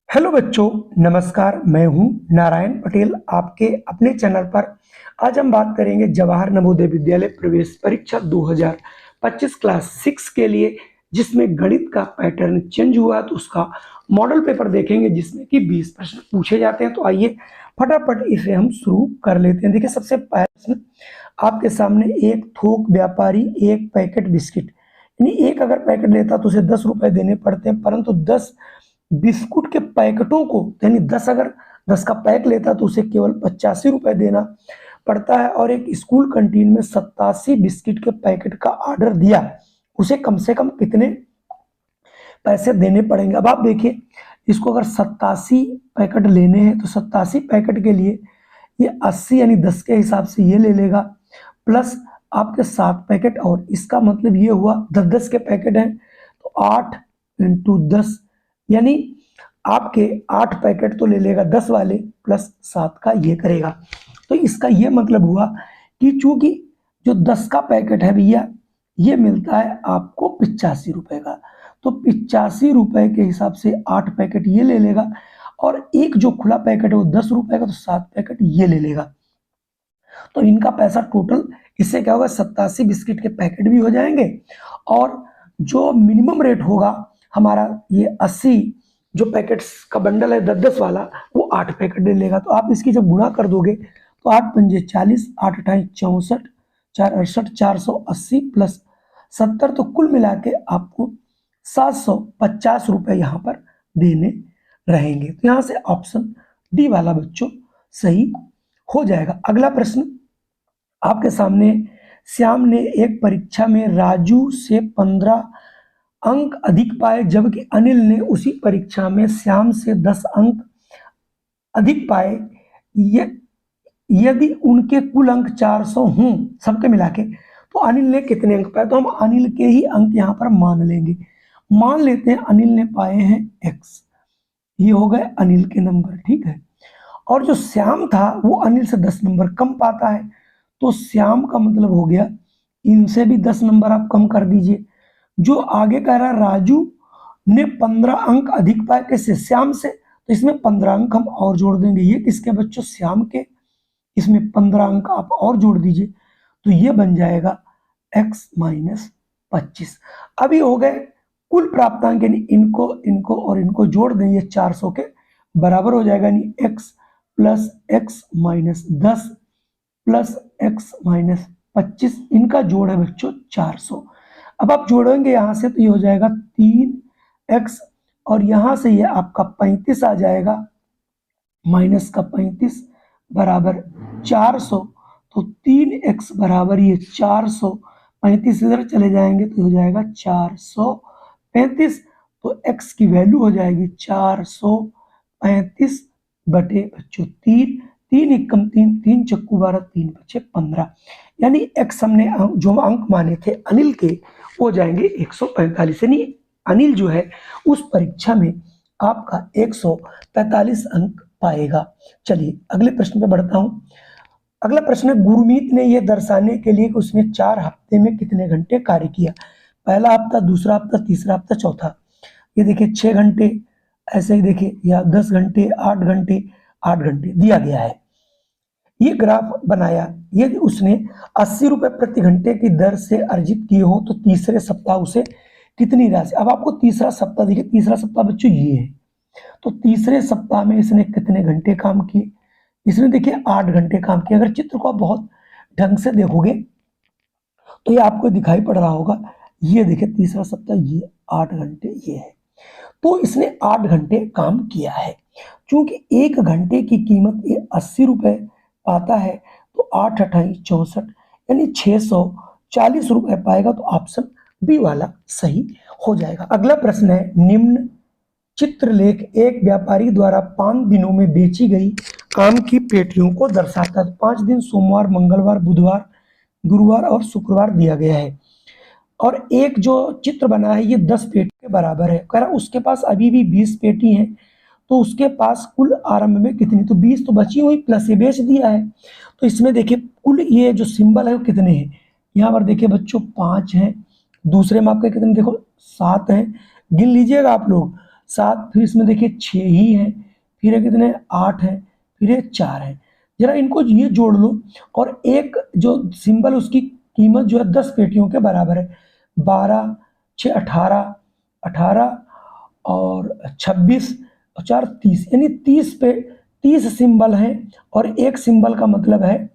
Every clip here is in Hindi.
हेलो बच्चों, नमस्कार। मैं हूं नारायण पटेल आपके अपने चैनल पर। आज हम बात करेंगे जवाहर नवोदय विद्यालय प्रवेश परीक्षा 2025 क्लास 6 के लिए, जिसमें गणित का पैटर्न चेंज हुआ तो उसका मॉडल पेपर देखेंगे जिसमें कि 20 प्रश्न पूछे जाते हैं। तो आइए फटाफट इसे हम शुरू कर लेते हैं। देखिए, सबसे पहला प्रश्न आपके सामने, एक थोक व्यापारी एक पैकेट बिस्किट, यानी एक अगर पैकेट लेता तो उसे 10 रुपए देने पड़ते हैं, परंतु 10 बिस्कुट के पैकेटों को, यानी 10 अगर 10 का पैक लेता तो उसे केवल 85 रुपए देना पड़ता है। और एक स्कूल कैंटीन में 87 बिस्किट के पैकेट का ऑर्डर दिया, उसे कम से कम कितने पैसे देने पड़ेंगे। अब आप देखिए, इसको अगर 87 पैकेट लेने हैं तो 87 पैकेट के लिए ये 80 यानी 10 के हिसाब से ये ले लेगा, प्लस आपके 7 पैकेट, और इसका मतलब ये हुआ 10-10 के पैकेट हैं तो 8 इंटू 10, यानी आपके 8 पैकेट तो ले लेगा 10 वाले, प्लस 7 का ये करेगा। तो इसका ये मतलब हुआ कि चूंकि जो 10 का पैकेट है भैया, ये मिलता है आपको 85 रुपए का, तो 85 रुपए के हिसाब से 8 पैकेट ये ले लेगा, और एक जो खुला पैकेट है वो 10 रुपए का, तो 7 पैकेट ये ले लेगा। तो इनका पैसा टोटल, इससे क्या होगा, 87 बिस्किट के पैकेट भी हो जाएंगे, और जो मिनिमम रेट होगा हमारा, ये 80 जो पैकेट्स का बंडल है 10-10 वाला, वो 8 पैकेट ले लेगा। तो आप इसकी जब गुणा कर दोगे तो 8 पंजे 40, 8 अठाई 64, 4 68, 480 प्लस 70, तो कुल मिला के आपको 750 रुपए यहाँ पर देने रहेंगे। तो यहाँ से ऑप्शन डी वाला बच्चों सही हो जाएगा। अगला प्रश्न आपके सामने, श्याम ने एक परीक्षा में राजू से 15 अंक अधिक पाए, जबकि अनिल ने उसी परीक्षा में श्याम से 10 अंक अधिक पाए। यदि उनके कुल अंक 400 हों सबके मिला के, तो अनिल ने कितने अंक पाए। तो हम अनिल के ही अंक यहाँ पर मान लेंगे। मान लेते हैं अनिल ने पाए हैं x, ये हो गए अनिल के नंबर, ठीक है। और जो श्याम था वो अनिल से 10 नंबर कम पाता है, तो श्याम का मतलब हो गया इनसे भी 10 नंबर आप कम कर दीजिए। जो आगे कह रहा है राजू ने 15 अंक अधिक पाए, कैसे, श्याम से, तो इसमें 15 अंक हम और जोड़ देंगे। ये किसके बच्चों, श्याम के, इसमें 15 अंक आप और जोड़ दीजिए, तो ये बन जाएगा x माइनस 25। अभी हो गए कुल प्राप्तांक, यानी इनको इनको और इनको जोड़ दें, ये 400 के बराबर हो जाएगा, यानी x plus x minus 10 plus x minus 25, इनका जोड़ है बच्चों 400। अब आप जोड़ेंगे यहाँ से तो ये हो जाएगा 3x, और यहाँ से ये आपका 35 आ जाएगा, माइनस का 35 बराबर 400, तो 3x बराबर ये 400, 35 इधर चले जाएंगे तो हो जाएगा 435, तो x की वैल्यू हो जाएगी 435 बटे बच्चों 3, 3 एकम 3, 3 चक्कू 12, 3 बचे 15, यानी x हमने जो अंक माने थे अनिल के हो जाएंगे 145, यानी अनिल जो है उस परीक्षा में आपका 145 अंक पाएगा। चलिए अगले प्रश्न पे बढ़ता हूं। अगला प्रश्न है, गुरमीत ने यह दर्शाने के लिए कि उसने 4 हफ्ते में कितने घंटे कार्य किया। पहला हफ्ता, दूसरा हफ्ता, तीसरा हफ्ता, चौथा। ये देखिए 6 घंटे, ऐसे ही देखिए, या 10 घंटे, 8 घंटे, 8 घंटे दिया गया है। ये ग्राफ बनाया, यदि उसने 80 रुपए प्रति घंटे की दर से अर्जित किए हो तो तीसरे सप्ताह उसे कितनी राशि। अब आपको तीसरा सप्ताह देखिए, तीसरा सप्ताह बच्चों ये है, तो तीसरे सप्ताह में इसने कितने घंटे काम किए, इसने देखिए 8 घंटे काम किए। अगर चित्र को आप बहुत ढंग से देखोगे तो ये आपको दिखाई पड़ रहा होगा, ये देखिए तीसरा सप्ताह, ये 8 घंटे ये है, तो इसने 8 घंटे काम किया है। क्योंकि 1 घंटे की कीमत ये 80 रुपए पाता है, तो 8 अठाई 64, यानी 640 रुपए पाएगा, तो ऑप्शन बी वाला सही हो जाएगा। अगला प्रश्न है, निम्न चित्रलेख एक व्यापारी द्वारा 5 दिनों में बेची गई आम की पेटियों को दर्शाता है। 5 दिन सोमवार, मंगलवार, बुधवार, गुरुवार और शुक्रवार दिया गया है, और एक जो चित्र बना है ये 10 पेटी के बराबर है। कह रहा उसके पास अभी भी 20 पेटी है, तो उसके पास कुल आरंभ में कितनी, तो 20 तो बची हुई, प्लस ये बेच दिया है। तो इसमें देखिए कुल ये जो सिंबल है वो कितने हैं, यहाँ पर देखिए बच्चों 5 हैं, दूसरे में आपके कितने देखो 7 हैं, गिन लीजिएगा आप लोग, 7, फिर इसमें देखिए 6 ही है, फिर ये कितने 8 है, फिर ये 4 है। जरा इनको ये जोड़ लो और एक जो सिंबल उसकी कीमत जो है 10 पेटियों के बराबर है। 12 6 18, 18 और 26 और 4 30, यानी 30 पे 30 सिंबल हैं और एक सिंबल का मतलब है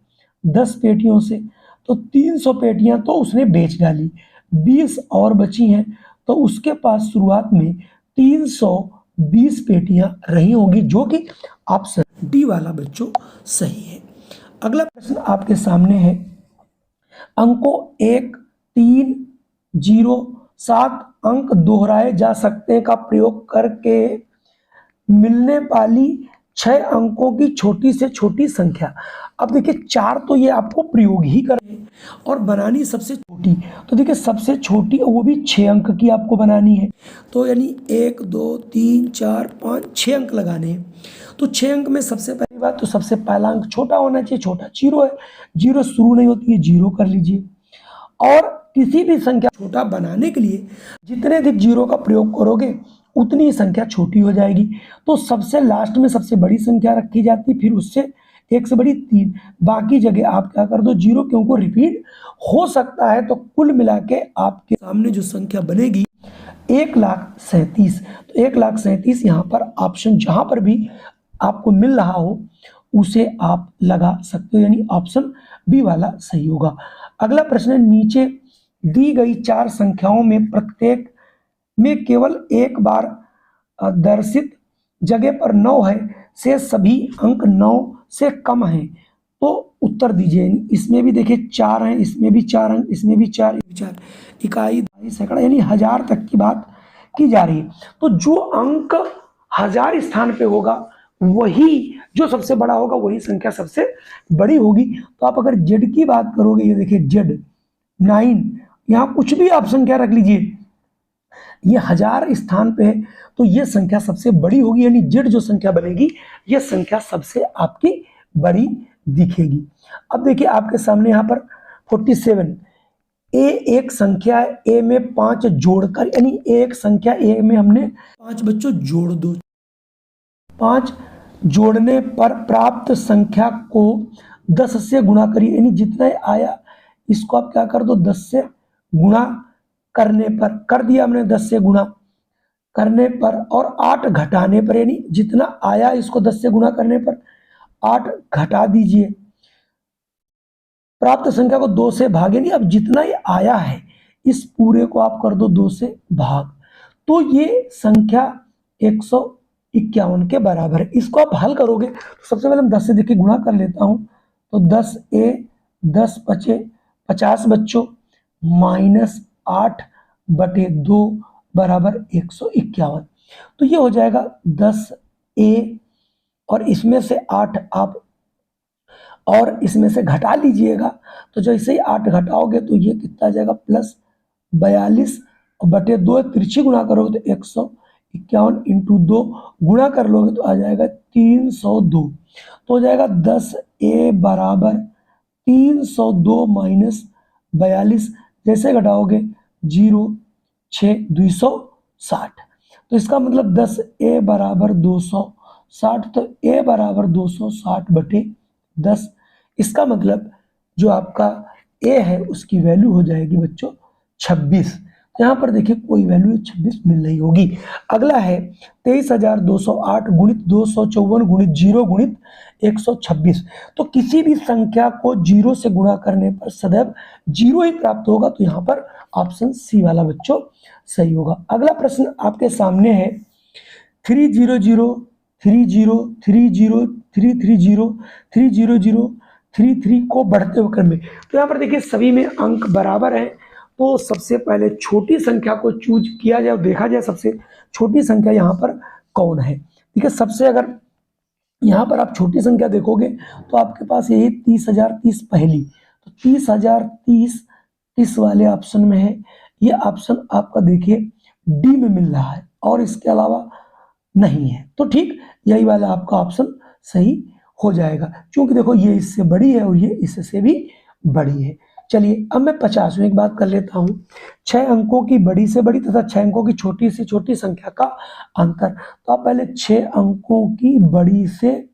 10 पेटियों से, तो 300 पेटियां तो उसने बेच डाली। 20 और बची हैं, तो उसके पास शुरुआत में 320 पेटियां रही होंगी, जो कि ऑप्शन डी वाला बच्चों सही है। अगला प्रश्न आपके सामने है, अंकों 1 3 0 7 अंक दोहराए जा सकते का प्रयोग करके मिलने वाली 6 अंकों की छोटी से छोटी संख्या। अब देखिए 4 तो ये आपको प्रयोग ही करना है और बनानी सबसे छोटी, तो देखिए सबसे छोटी वो भी 6 अंक की आपको बनानी है, तो यानी 1 2 3 4 5 6 अंक लगाने हैं। तो 6 अंक में सबसे पहली बात तो सबसे पहला अंक छोटा होना चाहिए, छोटा 0 है, 0 शुरू नहीं होती है, 0 कर लीजिए। और किसी भी संख्या छोटा बनाने के लिए जितने अधिक 0 का प्रयोग करोगे उतनी ही संख्या छोटी हो जाएगी। तो सबसे लास्ट में सबसे बड़ी संख्या रखी जाती है, फिर उससे एक से बड़ी 3, बाकी जगह आप क्या कर दो 0, क्योंकि रिपीट हो सकता है। तो कुल मिला के आपके सामने जो संख्या बनेगी 1,37,000। तो 1,37,000 यहाँ पर ऑप्शन जहाँ पर भी आपको मिल रहा हो उसे आप लगा सकते हो, यानी ऑप्शन बी वाला सही होगा। अगला प्रश्न, नीचे दी गई 4 संख्याओं में प्रत्येक में केवल एक बार दर्शित जगह पर 9 है, से सभी अंक 9 से कम हैं, तो उत्तर दीजिए। इसमें भी देखिए 4 हैं, इसमें भी 4 अंक, इसमें भी 4, इकाई, दहाई, सैकड़ा, यानी 1000 तक की बात की जा रही है। तो जो अंक 1000 स्थान पे होगा वही जो सबसे बड़ा होगा, वही संख्या सबसे बड़ी होगी। तो आप अगर जेड की बात करोगे, ये देखिए जेड 9, यहाँ कुछ भी आप संख्या रख लीजिए, ये 1000 स्थान पे है, तो ये संख्या सबसे बड़ी होगी, यानी जेड जो संख्या बनेगी ये संख्या सबसे आपकी बड़ी दिखेगी। अब देखिए आपके सामने यहाँ पर 47, ए एक संख्या है, ए में 5 जोड़कर, यानी एक संख्या ए में हमने 5 बच्चों जोड़ दो, 5 जोड़ने पर प्राप्त संख्या को 10 से गुणा करिए, यानी जितना आया इसको आप क्या कर दो 10 से गुणा करने पर, कर दिया हमने 10 से गुणा करने पर, और 8 घटाने पर, यानी जितना आया इसको 10 से गुणा करने पर 8 घटा दीजिए, प्राप्त संख्या को 2 से भागे, नहीं अब जितना ही आया है इस पूरे को आप कर दो 2 से भाग, तो ये संख्या 151 के बराबर है। इसको आप हल करोगे तो सबसे पहले हम 10 से देखिए गुणा कर लेता हूं, तो 10 ए 10 पचे 50 बच्चों, माइनस 8/2 बराबर 151। तो ये हो जाएगा 10 ए, और इसमें से 8 आप और इसमें से घटा लीजिएगा, तो जैसे ही 8 घटाओगे तो ये कितना आ जाएगा प्लस 42/2, तिरछी गुणा करोगे तो 151 इंटू 2 गुणा कर लोगे तो आ जाएगा 302। तो हो जाएगा 10 ए बराबर 302 माइनस 42, जैसे घटाओगे 0 6 260, तो इसका मतलब 10 ए बराबर 260, तो ए बराबर 260/10। इसका मतलब जो आपका ए है उसकी वैल्यू हो जाएगी बच्चों 26। यहाँ पर देखिए कोई वैल्यू 26 मिल रही होगी। अगला है 23,208 गुणित 254 गुणित 0 गुणित 126। तो किसी भी संख्या को 0 से गुणा करने पर सदैव 0 ही प्राप्त होगा, तो यहाँ पर ऑप्शन सी वाला बच्चों सही होगा। अगला प्रश्न आपके सामने है 300 30 30 330 300 33 को बढ़ते हुए क्रम में। तो यहाँ पर देखिए सभी में अंक बराबर हैं, तो सबसे पहले छोटी संख्या को चूज किया जाए, देखा जाए सबसे छोटी संख्या यहाँ पर कौन है। ठीक है, सबसे अगर यहाँ पर आप छोटी संख्या देखोगे तो आपके पास यही 30,030 पहली, तो 30,030 वाले ऑप्शन में है। ये ऑप्शन आपका देखिए डी में मिल रहा है और इसके अलावा नहीं है, तो ठीक यही वाला आपका ऑप्शन सही हो जाएगा, क्योंकि देखो ये इससे बड़ी है और ये इससे भी बड़ी है। चलिए अब मैं 50वें एक बात कर लेता हूँ। 6 अंकों की बड़ी से बड़ी तथा 6 अंकों की छोटी से छोटी संख्या का अंतर। तो आप पहले 6 अंकों की बड़ी से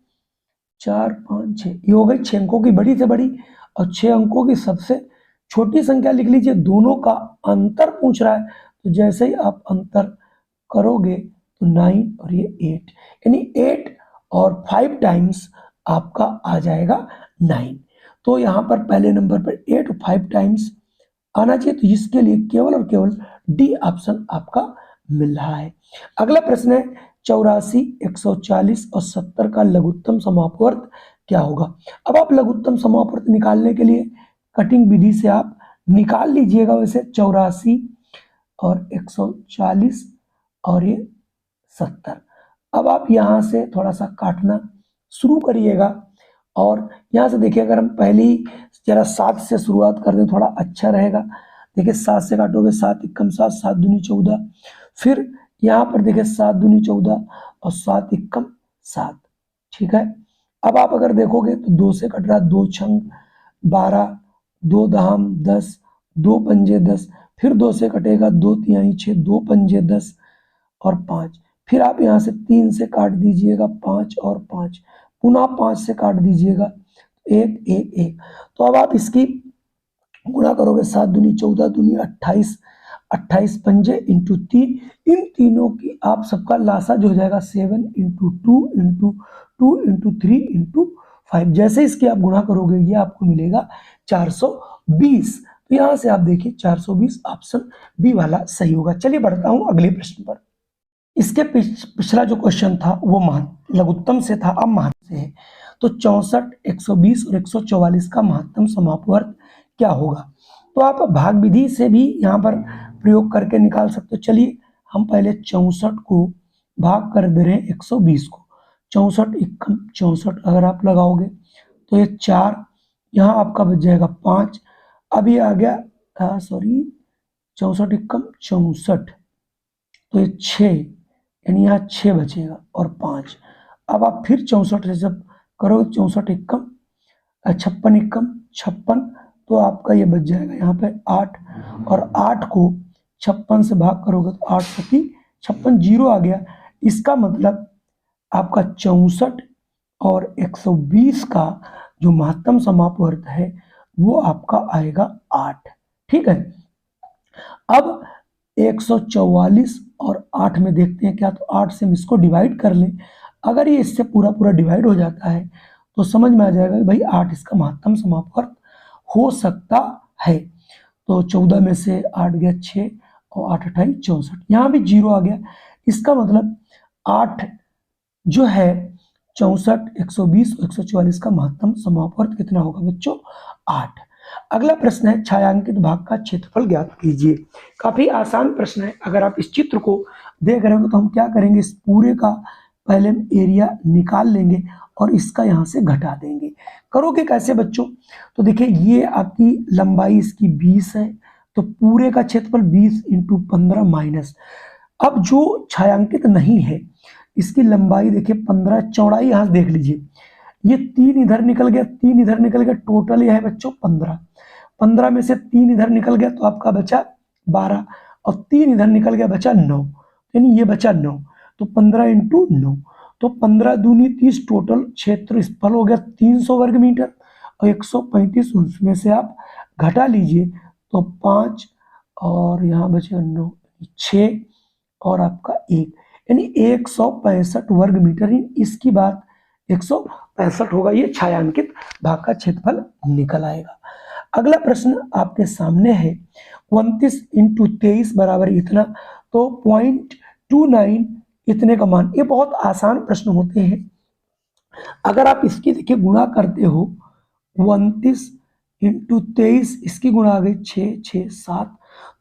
4 5 6, ये हो गई 6 अंकों की बड़ी से बड़ी, और 6 अंकों की सबसे छोटी संख्या लिख लीजिए। दोनों का अंतर पूछ रहा है, तो जैसे ही आप अंतर करोगे तो 9 और ये 8, यानी 8 और 5 टाइम्स आपका आ जाएगा 9। तो यहाँ पर पहले नंबर पर 8 और 5 टाइम्स आना चाहिए, तो इसके लिए केवल और केवल डी ऑप्शन आपका मिल रहा है। अगला प्रश्न है 84, 140 और 70 का लघुत्तम समापवर्त क्या होगा। अब आप लघुत्तम समापवर्त निकालने के लिए कटिंग विधि से आप निकाल लीजिएगा। वैसे 84 और 140 और ये 70, अब आप यहाँ से थोड़ा सा काटना शुरू करिएगा। और यहाँ से देखिए, अगर हम पहले ही जरा 7 से शुरुआत कर दें थोड़ा अच्छा रहेगा। देखिए 7 से काटोगे, 7 एकम 7, 7 दूनी 14, फिर यहाँ पर देखिए 7 दूनी 14 और 7 एकम 7, ठीक है। अब आप अगर देखोगे तो 2 से कट रहा, 2 छंग 12, 2 दहाम 10, 2 पंजे 10, फिर 2 से कटेगा, 2 तिहाई 6, 2 पंजे 10 और 5, फिर आप यहाँ से 3 से काट दीजिएगा, 5 और 5, पुनः 5 से काट दीजिएगा, 1 1 1। तो अब आप इसकी गुणा करोगे, 7 दूनी 14 दूनी 28, 28 पंजे इंटू 3, इन तीनों की आप सबका लासा जो हो जाएगा 7 इंटू 2 इंटू 2 इंटू 3 इंटू 5। जैसे इसकी आप गुणा करोगे ये आपको मिलेगा 420। तो यहाँ से आप देखिए 420 ऑप्शन बी वाला सही होगा। चलिए बढ़ता हूँ अगले प्रश्न पर। इसके पिछला जो क्वेश्चन था वो लघुत्तम से था, अब महत्तम से है। तो 64, 120 और 144 का महत्तम समापवर्त क्या होगा। तो आप भाग विधि से भी यहाँ पर प्रयोग करके निकाल सकते हो। चलिए हम पहले 64 को भाग कर दे रहे हैं 120 को। 64 एकम 64 अगर आप लगाओगे तो ये 4, यहाँ आपका बच जाएगा 5। अब ये आ गया सॉरी 64 एकम 64, तो ये 6, यानी यहाँ 6 बचेगा और 5। अब आप फिर 64 से जब करोगे 64 एकम 56 एकम 56, तो आपका ये बच जाएगा यहाँ पे 8, और 8 को 56 से भाग करोगे तो 8 सती 56, 0 आ गया। इसका मतलब आपका 64 और 120 का जो महत्तम समापवर्त है वो आपका आएगा 8, ठीक है। अब 144 और 8 में देखते हैं क्या, तो 8 से हम इसको डिवाइड कर लें। अगर ये इससे पूरा पूरा डिवाइड हो जाता है तो समझ में आ जाएगा कि भाई 8 इसका महत्तम समापवर्त हो सकता है। तो 14 में से 8 गया 6 और 8 28 64, यहाँ भी 0 आ गया। इसका मतलब 8 जो है 64, 120 और 144 का महत्तम समापवर्त कितना होगा बच्चों, 8। अगला प्रश्न है छायांकित भाग का क्षेत्रफल ज्ञात कीजिए। काफी आसान प्रश्न है। अगर आप इस चित्र को देख रहे हो तो हम क्या करेंगे, इस पूरे का पहले हम एरिया निकाल लेंगे और इसका यहाँ से घटा देंगे। करोगे कैसे बच्चों, तो देखिए ये आपकी लंबाई इसकी 20 है, तो पूरे का क्षेत्रफल 20 इंटू 15 माइनस, अब जो छायांकित नहीं है इसकी लंबाई देखिए 15, चौड़ाई यहाँ देख लीजिए, ये 3 इधर निकल गया, 3 इधर निकल गया, टोटल यह है बच्चों 15। 15 में से 3 इधर निकल गया तो आपका बचा 12, और 3 इधर निकल गया बचा 9, यानी ये बचा 9। तो 15 इंटू 9, तो 15 दूनी 30, टोटल क्षेत्रफल हो गया 300 वर्ग मीटर, और 135 उसमें से आप घटा लीजिए तो 5 और यहाँ बचेगा 9, 6 और आपका 1, यानी 165 वर्ग मीटर। इसकी बात 165 होगा, ये छायांकित भाग का क्षेत्रफल निकल आएगा। अगला प्रश्न आपके सामने है 29 इंटू 23 बराबर इतना, तो 0.29 इतने का मान। ये बहुत आसान प्रश्न होते हैं। अगर आप इसकी देखिए गुणा करते हो 29 इंटू 23, इसकी गुणा आ गई 6 6 7,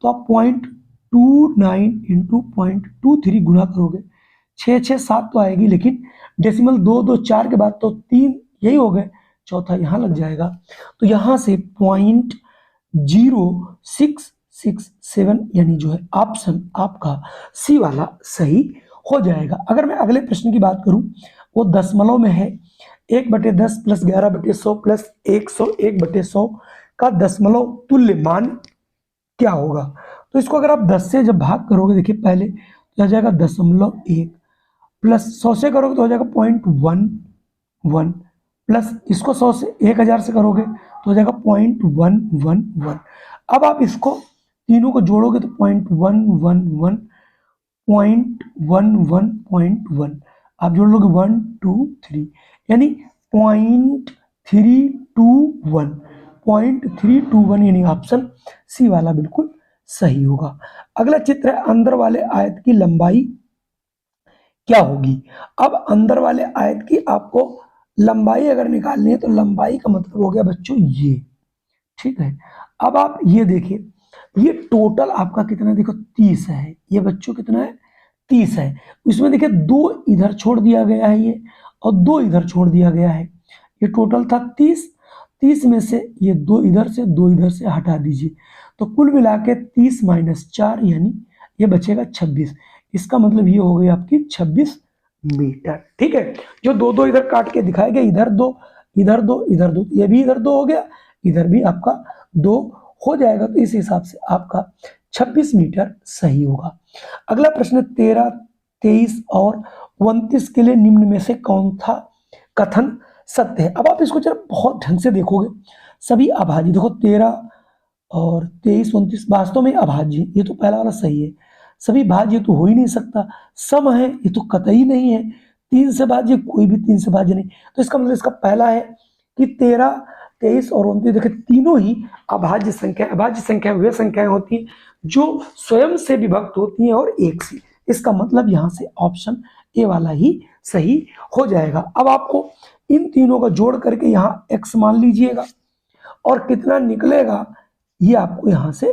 तो आप 0.29 इंटू 0.23 गुणा करोगे, 6 6 7 तो आएगी, लेकिन डेसिमल 2 2 4 के बाद तो 3 यही हो गए, चौथा यहाँ लग जाएगा। तो यहाँ से 0.0667 यानी जो है ऑप्शन आपका सी वाला सही हो जाएगा। अगर मैं अगले प्रश्न की बात करूं, वो दशमलव में है। 1/10 प्लस 11/100 प्लस 101/100 का दशमलव तुल्य मान क्या होगा। तो इसको अगर आप 10 से जब भाग करोगे, देखिए पहले तो आ जाएगा 0.1 प्लस 100 से करोगे तो हो जाएगा 0.11 प्लस इसको 100 से 1000 से करोगे तो हो जाएगा 0.111। अब आप इसको तीनों को जोड़ोगे तो 0.111 0.11.1 आप जोड़ लोगे 1 2 3 यानी 0.321 यानी ऑप्शन सी वाला बिल्कुल सही होगा। अगला चित्र है, अंदर वाले आयत की लंबाई क्या होगी। अब अंदर वाले आयत की आपको लंबाई अगर निकालनी है तो लंबाई का मतलब हो गया बच्चों ये, ठीक है। अब आप ये देखिए, ये टोटल आपका कितना देखो 30 है, ये बच्चों कितना है 30 है। इसमें देखिए 2 इधर छोड़ दिया गया है ये और 2 इधर छोड़ दिया गया है, ये टोटल था 30 में से ये 2 इधर से 2 इधर से हटा दीजिए तो कुल मिला के 30 - 4 यानी ये बचेगा 26। इसका मतलब ये हो गई आपकी 26 मीटर, ठीक है। जो 2 इधर काट के दिखाए गए, इधर 2 इधर 2 इधर 2, ये भी इधर 2 हो गया, इधर भी आपका 2 हो जाएगा। तो इस हिसाब से आपका 26 मीटर सही होगा। अगला प्रश्न 13, 23 और 29 के लिए निम्न में से कौन था कथन सत्य है। अब आप इसको जरा बहुत ढंग से देखोगे, सभी अभाज्य देखो 13 और 23, 29 वास्तव में अभाज्य, ये तो पहला वाला सही है। सभी भाज्य तो हो ही नहीं सकता, सम है ये तो कतई नहीं है, 3 से भाज्य कोई भी 3 से भाज्य नहीं। तो इसका मतलब इसका पहला है कि 13, 23 और 29 देखिए तीनों ही अभाज्य संख्या। अभाज्य संख्या वे संख्याएं होती हैं जो स्वयं से विभक्त होती हैं और एक से। इसका मतलब यहाँ से ऑप्शन ए वाला ही सही हो जाएगा। अब आपको इन तीनों का जोड़ करके यहाँ x मान लीजिएगा और कितना निकलेगा ये आपको यहाँ से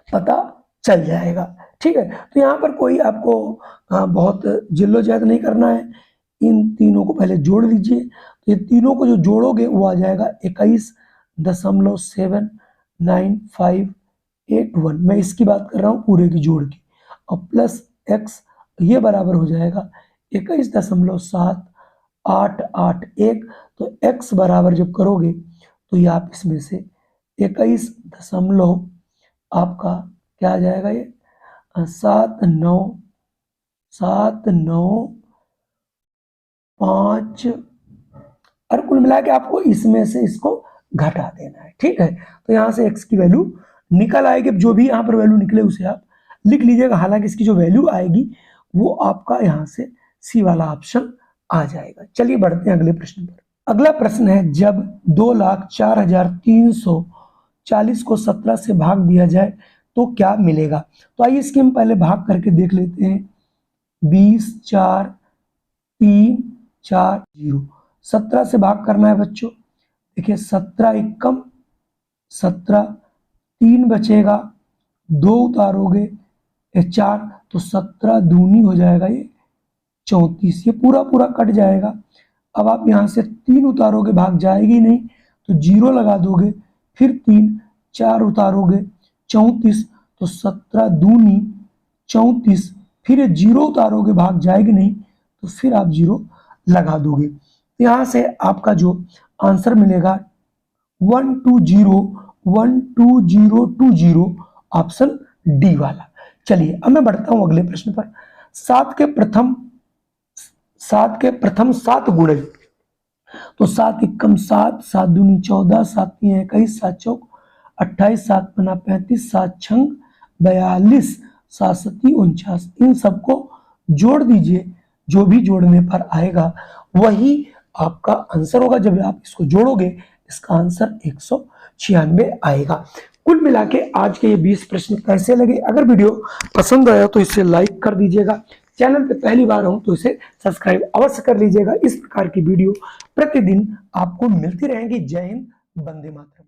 पता चल जाएगा, ठीक है। तो यहाँ पर कोई आपको बहुत जिल्लोजाहद नहीं करना है, इन तीनों को पहले जोड़ लीजिए। तो ये तीनों को जो जोड़ोगे वो आ जाएगा 21.7581। मैं इसकी बात कर रहा हूँ पूरे की जोड़ की, और प्लस x ये बराबर हो जाएगा 21.7881। तो x बराबर जब करोगे तो ये आप इसमें से 21 दशमलव आपका क्या आ जाएगा, ये 7975 और कुल मिला के आपको इसमें से इसको घटा देना है, ठीक है। तो यहाँ से x की वैल्यू निकल आएगी। जो भी यहाँ पर वैल्यू निकले उसे आप लिख लीजिएगा, हालांकि इसकी जो वैल्यू आएगी वो आपका यहाँ से सी वाला ऑप्शन आ जाएगा। चलिए बढ़ते हैं अगले प्रश्न पर। अगला प्रश्न है, जब 2,04,340 को 17 से भाग दिया जाए तो क्या मिलेगा। तो आइए इसके हम पहले भाग करके देख लेते हैं। 20 4 3 4 0, 17 से भाग करना है बच्चों। देखिए 17 एकम 17, 3 बचेगा, 2 उतारोगे 4 तो 17 दूनी हो जाएगा ये 34, ये पूरा पूरा कट जाएगा। अब आप यहाँ से 3 उतारोगे भाग जाएगी नहीं तो 0 लगा दोगे, फिर 3 4 उतारोगे 34 तो 17 दूनी 34, फिर 0 उतारोगे भाग जाएगी नहीं तो फिर आप 0 लगा दोगे। तो यहाँ से आपका जो आंसर मिलेगा 120 ऑप्शन डी वाला। चलिए अब मैं बढ़ता हूं अगले प्रश्न पर। 7 के प्रथम 7 गुणज, तो 7 एकम 7, 7 दूनी 14, 7 तीन 21, 7 चौक 28, 7 पन्ना 35, 7 छंग 42, 7 सती 49। इन सबको जोड़ दीजिए, जो भी जोड़ने पर आएगा वही आपका आंसर होगा। जब आप इसको जोड़ोगे इसका आंसर 196 आएगा। कुल मिला के आज के ये 20 प्रश्न कैसे लगे। अगर वीडियो पसंद आया तो इसे लाइक कर दीजिएगा, चैनल पे पहली बार हो तो इसे सब्सक्राइब अवश्य कर लीजिएगा। इस प्रकार की वीडियो प्रतिदिन आपको मिलती रहेंगी। जय हिंद, वंदे मातरम।